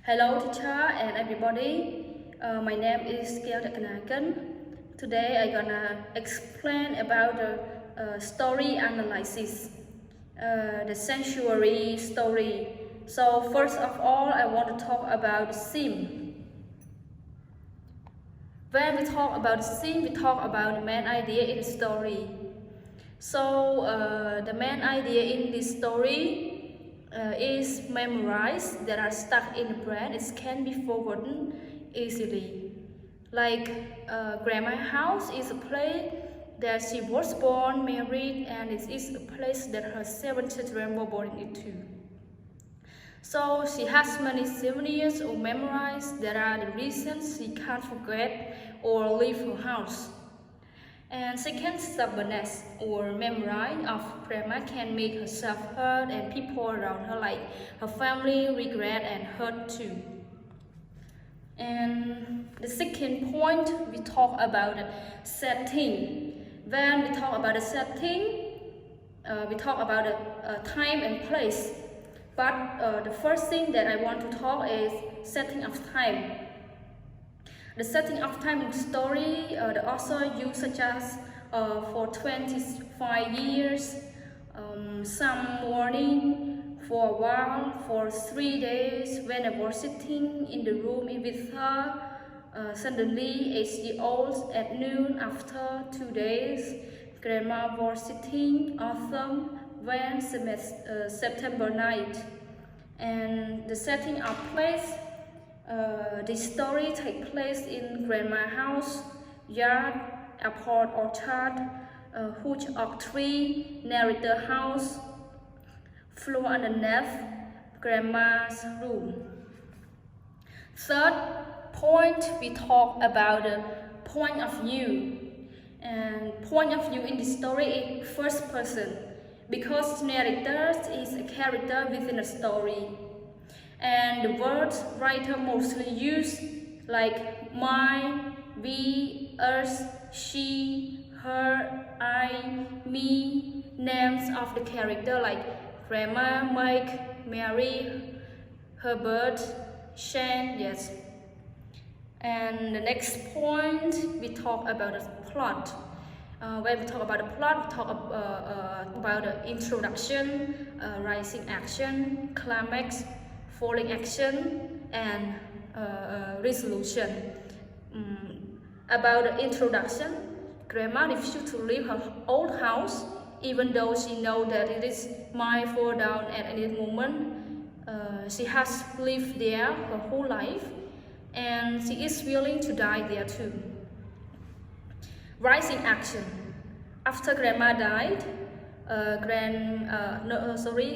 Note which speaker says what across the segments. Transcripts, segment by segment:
Speaker 1: Hello teacher and everybody, my name is Kiel Kanakan. Today I'm gonna explain about the story analysis, the sanctuary story. So first of all, I want to talk about the theme. When we talk about the theme, we talk about the main idea in the story. So the main idea in this story is memorized, that are stuck in the brain. It can be forgotten easily. Like Grandma's house is a place that she was born, married, and it is a place that her 7 children were born into. So she has many souvenirs or memories that are the reasons she can't forget or leave her house. And second, stubbornness or memory of Grandma can make herself hurt and people around her, like her family, regret and hurt too. And the second point, we talk about the setting. When we talk about the setting, we talk about the time and place. But the first thing that I want to talk is setting of time. The setting of time in the story, the author used such as for 25 years, some morning, for a while, for 3 days, when I was sitting in the room with her, suddenly 8 years old at noon after 2 days, Grandma was sitting autumn when September night. And the setting of place, the story takes place in Grandma's house, yard, airport, orchard, huge oak tree, narrator house, floor underneath, Grandma's room. Third point, we talk about the point of view. And point of view in the story is first person, because narrator is a character within a story. And the words writer mostly use, like my, we, us, she, her, I, me, names of the character like Grandma, Mike, Mary, Herbert, Shane, yes. And the next point, we talk about the plot. When we talk about the plot, we talk about the introduction, rising action, climax, falling action, and resolution. About the introduction, Grandma refused to leave her old house, even though she knows that it is might fall down at any moment. She has lived there her whole life, and she is willing to die there too. Rising action. After Grandma died,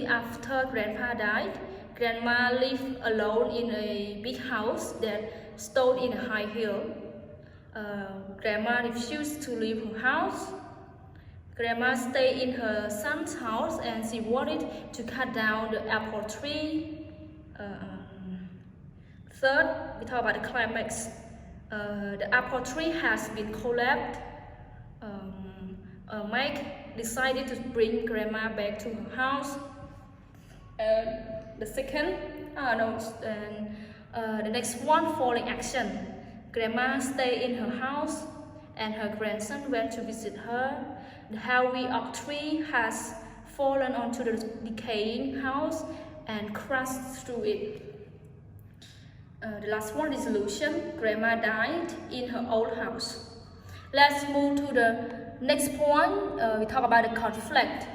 Speaker 1: after Grandpa died, Grandma lived alone in a big house that stood in a high hill. Grandma refused to leave her house. Grandma stayed in her son's house and she wanted to cut down the apple tree. Third, we talk about the climax. The apple tree has been collapsed. Mike decided to bring Grandma back to her house. The next one, falling action. Grandma stayed in her house and her grandson went to visit her. The heavy oak tree has fallen onto the decaying house and crashed through it. The last one, resolution. Grandma died in her old house. Let's move to the next point. We talk about the conflict.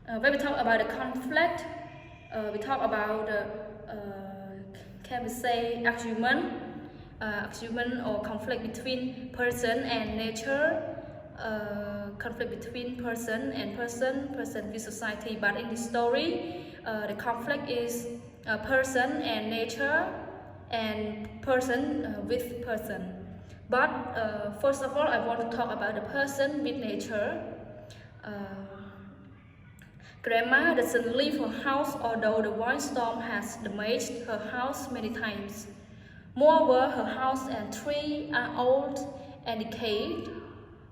Speaker 1: When we talk about the conflict, we talk about can we say argument or conflict between person and nature, conflict between person and person with society. But in this story, the conflict is person and nature, and person with person. But first of all, I want to talk about the person with nature. Grandma doesn't leave her house, although the windstorm has damaged her house many times. Moreover, her house and tree are old and decayed,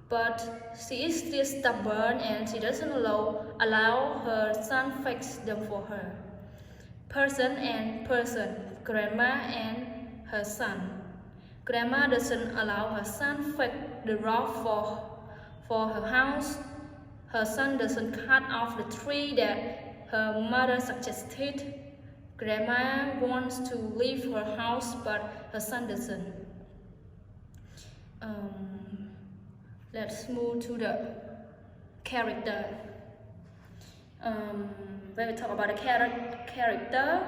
Speaker 1: but she is still stubborn and she doesn't allow her son fix them for her. person and person, grandma and her son. Grandma doesn't allow her son fix the roof for her house. Her son doesn't cut off the tree that her mother suggested. Grandma wants to leave her house, but her son doesn't. Let's move to the character. When we talk about the character,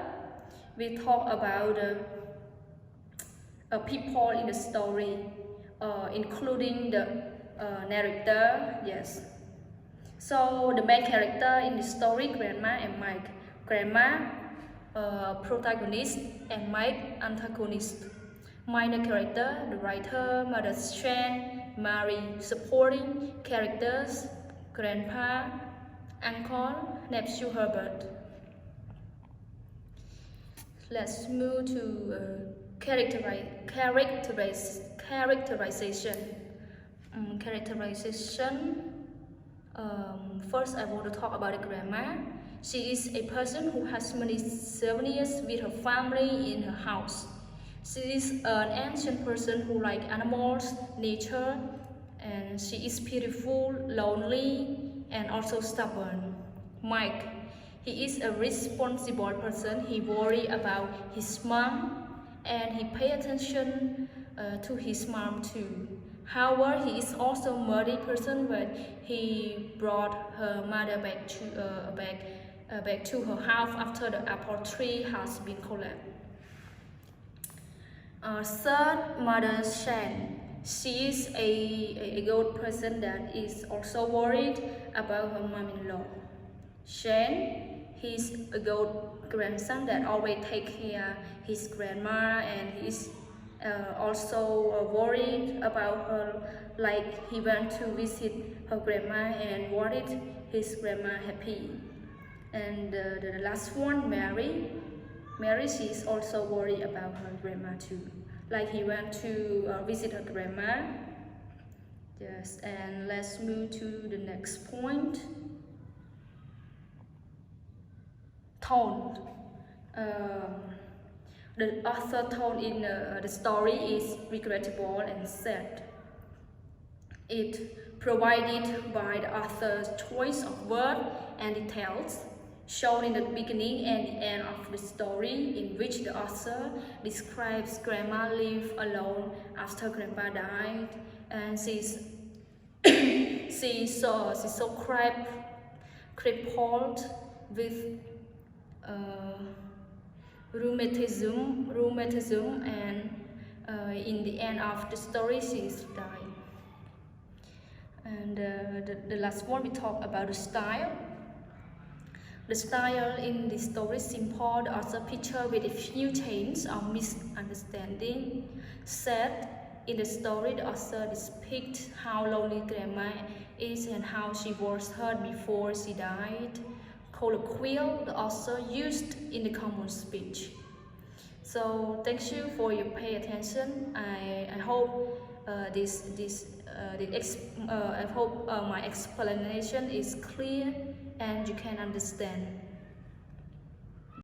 Speaker 1: we talk about people in the story, including the narrator. Yes. So the main character in the story, Grandma and Mike. Grandma, protagonist, and Mike, antagonist. Minor character, the writer, mother's strength, Mary, supporting characters, Grandpa, Uncle, nephew Herbert. Let's move to characterization. First, I want to talk about the grandma. She is a person who has many souvenirs with her family in her house. She is an ancient person who likes animals, nature, and she is beautiful, lonely, and also stubborn. Mike, he is a responsible person. He worries about his mom, and he pays attention to his mom too. However, he is also a muddy person when he brought her mother back to her house after the apple tree has been collapsed. Third, Mother Shan. She is a good person that is also worried about her mom-in-law. Shan, he's a good grandson that always takes care of his grandma, and he's also worried about her, like he went to visit her grandma and wanted his grandma happy. And the last one, Mary. Mary, she is also worried about her grandma too, like he went to visit her grandma. Yes, and let's move to the next point. Tone. The author tone in the story is regrettable and sad. It provided by the author's choice of words and details shown in the beginning and the end of the story, in which the author describes grandma live alone after grandpa died, and she's so crippled with rheumatism, and in the end of the story she's dying. And the last one, we talk about the style. The style in the story is simple. The author picture with a few changes or misunderstanding. Set in the story, the author depicts how lonely grandma is and how she was hurt before she died. Colloquial, the author used in the common speech. So thank you for your pay attention. I hope I hope my explanation is clear and you can understand.